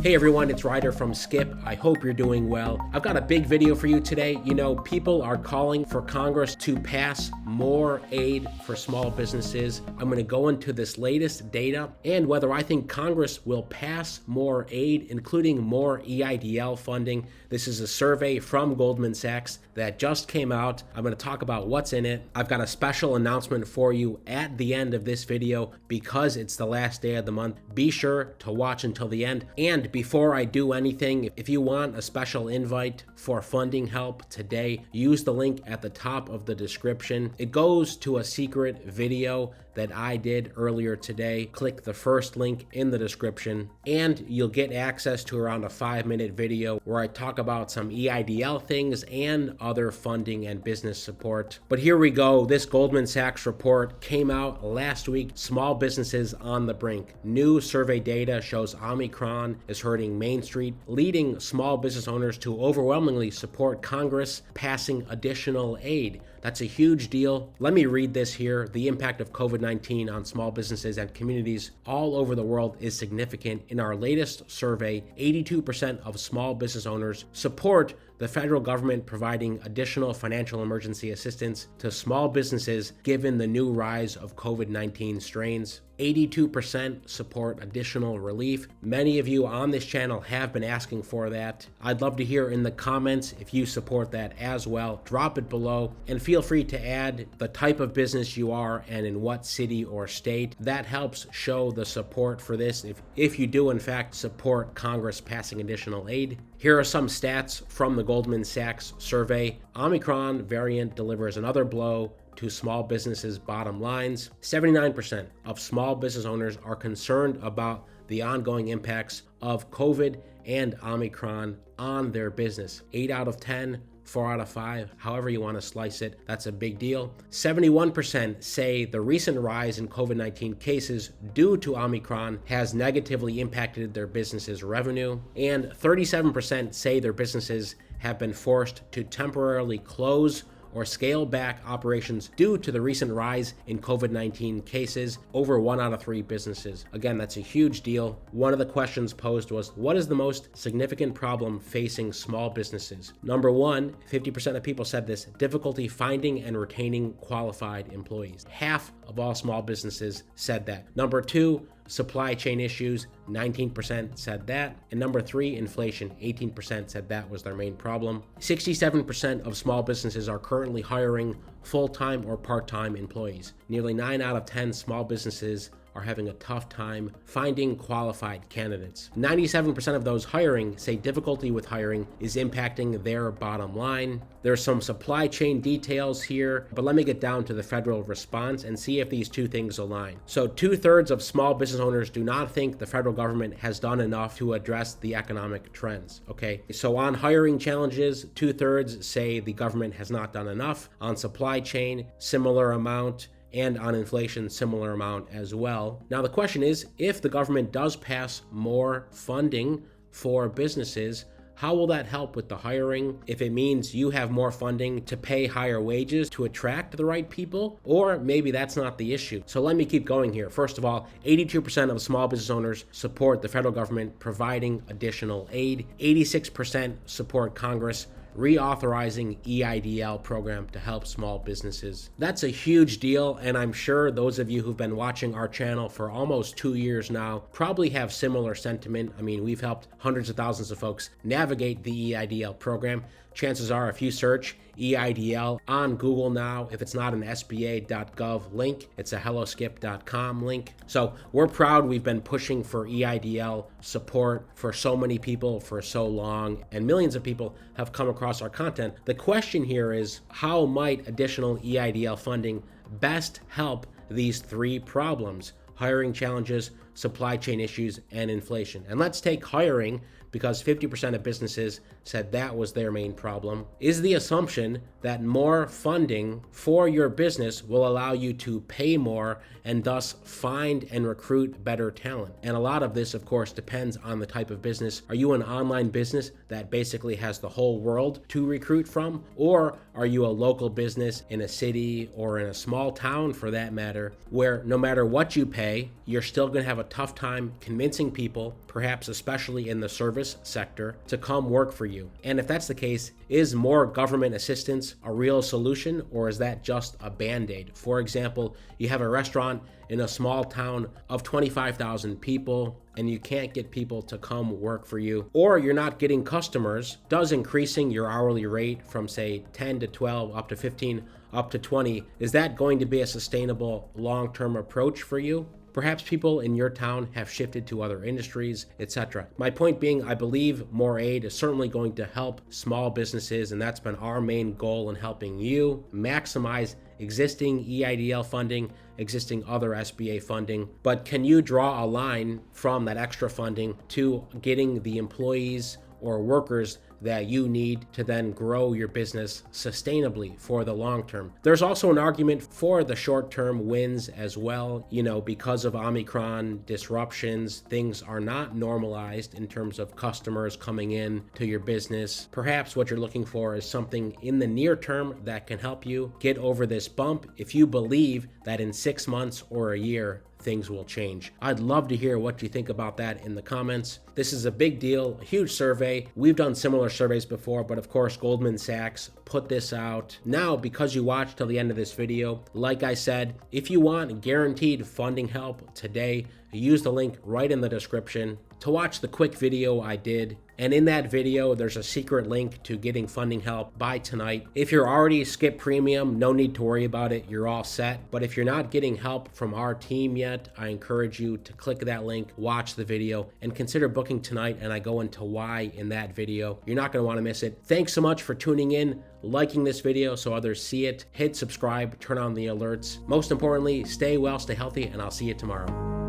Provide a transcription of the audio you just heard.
Hey everyone, it's Ryder from Skip. I hope you're doing well. I've got a big video for you today. You know, people are calling for Congress to pass more aid for small businesses. I'm going to go into this latest data and whether I think Congress will pass more aid, including more EIDL funding. This is a survey from Goldman Sachs that just came out. I'm going to talk about what's in it. I've got a special announcement for you at the end of this video because it's the last day of the month. Be sure to watch until the end. And before I do anything, if you want a special invite for funding help today, use the link at the top of the description. It goes to a secret video that I did earlier today. Click the first link in the description and you'll get access to around a 5-minute video where I talk about some EIDL things and other funding and business support. But here we go. This Goldman Sachs report came out last week. Small businesses on the brink. New survey data shows Omicron is hurting Main Street, leading small business owners to overwhelmingly support Congress passing additional aid. That's a huge deal. Let me read this here. The impact of COVID-19 on small businesses and communities all over the world is significant. In our latest survey, 82% of small business owners support the federal government providing additional financial emergency assistance to small businesses given the new rise of COVID-19 strains. 82% support additional relief. Many of you on this channel have been asking for that. I'd love to hear in the comments if you support that as well. Drop it below and feel free to add the type of business you are and in what city or state. That helps show the support for this if you do in fact support Congress passing additional aid. Here are some stats from the Goldman Sachs survey. Omicron variant delivers another blow to small businesses' bottom lines. 79% of small business owners are concerned about the ongoing impacts of COVID and Omicron on their business. 8 out of 10, 4 out of 5, however you want to slice it, that's a big deal. 71% say the recent rise in COVID-19 cases due to Omicron has negatively impacted their business's revenue. And 37% say their businesses have been forced to temporarily close or scale back operations due to the recent rise in COVID-19 cases. Over 1 out of 3 businesses. Again, that's a huge deal. One of the questions posed was, what is the most significant problem facing small businesses? Number 1, 50% of people said this, difficulty finding and retaining qualified employees. Half of all small businesses said that. Number 2, supply chain issues, 19% said that. And number 3, inflation, 18% said that was their main problem. 67% of small businesses are currently hiring full-time or part-time employees. Nearly 9 out of 10 small businesses are having a tough time finding qualified candidates. 97% of those hiring say difficulty with hiring is impacting their bottom line. There's some supply chain details here, but let me get down to the federal response and see if these two things align. So 2/3 of small business owners do not think the federal government has done enough to address the economic trends, okay? So on hiring challenges, 2/3 say the government has not done enough. On supply chain, similar amount. And on inflation, similar amount as well. Now the question is, if the government does pass more funding for businesses, how will that help with the hiring? If it means you have more funding to pay higher wages to attract the right people, or maybe that's not the issue. So let me keep going here. First of all, 82% of small business owners support the federal government providing additional aid. 86% support Congress reauthorizing EIDL program to help small businesses. That's a huge deal, and I'm sure those of you who've been watching our channel for almost 2 years now probably have similar sentiment. I mean, we've helped hundreds of thousands of folks navigate the EIDL program. Chances are if you search EIDL on Google now, if it's not an SBA.gov link, it's a helloskip.com link. So we're proud we've been pushing for EIDL support for so many people for so long, and millions of people have come across our content. The question here is, how might additional EIDL funding best help these 3 problems? Hiring challenges, supply chain issues, and inflation. And let's take hiring, because 50% of businesses said that was their main problem. Is the assumption that more funding for your business will allow you to pay more and thus find and recruit better talent? And a lot of this, of course, depends on the type of business. Are you an online business that basically has the whole world to recruit from? Or are you a local business in a city or in a small town, for that matter, where no matter what you pay, you're still going to have a tough time convincing people, perhaps especially in the service sector, to come work for you? And if that's the case, is more government assistance a real solution, or is that just a band-aid? For example, you have a restaurant in a small town of 25,000 people and you can't get people to come work for you, or you're not getting customers. Does increasing your hourly rate from say 10 to 12 up to 15 up to 20, is that going to be a sustainable long-term approach for you? Perhaps people in your town have shifted to other industries, etc. My point being, I believe more aid is certainly going to help small businesses, and that's been our main goal in helping you maximize existing EIDL funding, existing other SBA funding. But can you draw a line from that extra funding to getting the employees or workers that you need to then grow your business sustainably for the long term? There's also an argument for the short-term wins as well. Because of Omicron disruptions, things are not normalized in terms of customers coming in to your business. Perhaps what you're looking for is something in the near term that can help you get over this bump if you believe that in 6 months or a year, things will change. I'd love to hear what you think about that in the comments. This is a big deal, a huge survey. We've done similar surveys before, but of course, Goldman Sachs put this out. Now, because you watched till the end of this video, like I said, if you want guaranteed funding help today, use the link right in the description to watch the quick video I did. And in that video, there's a secret link to getting funding help by tonight. If you're already skip premium, no need to worry about it. You're all set. But if you're not getting help from our team yet, I encourage you to click that link, watch the video, and consider booking tonight. And I go into why in that video. You're not going to want to miss it. Thanks so much for tuning in, liking this video so others see it. Hit subscribe, turn on the alerts. Most importantly, stay well, stay healthy, and I'll see you tomorrow.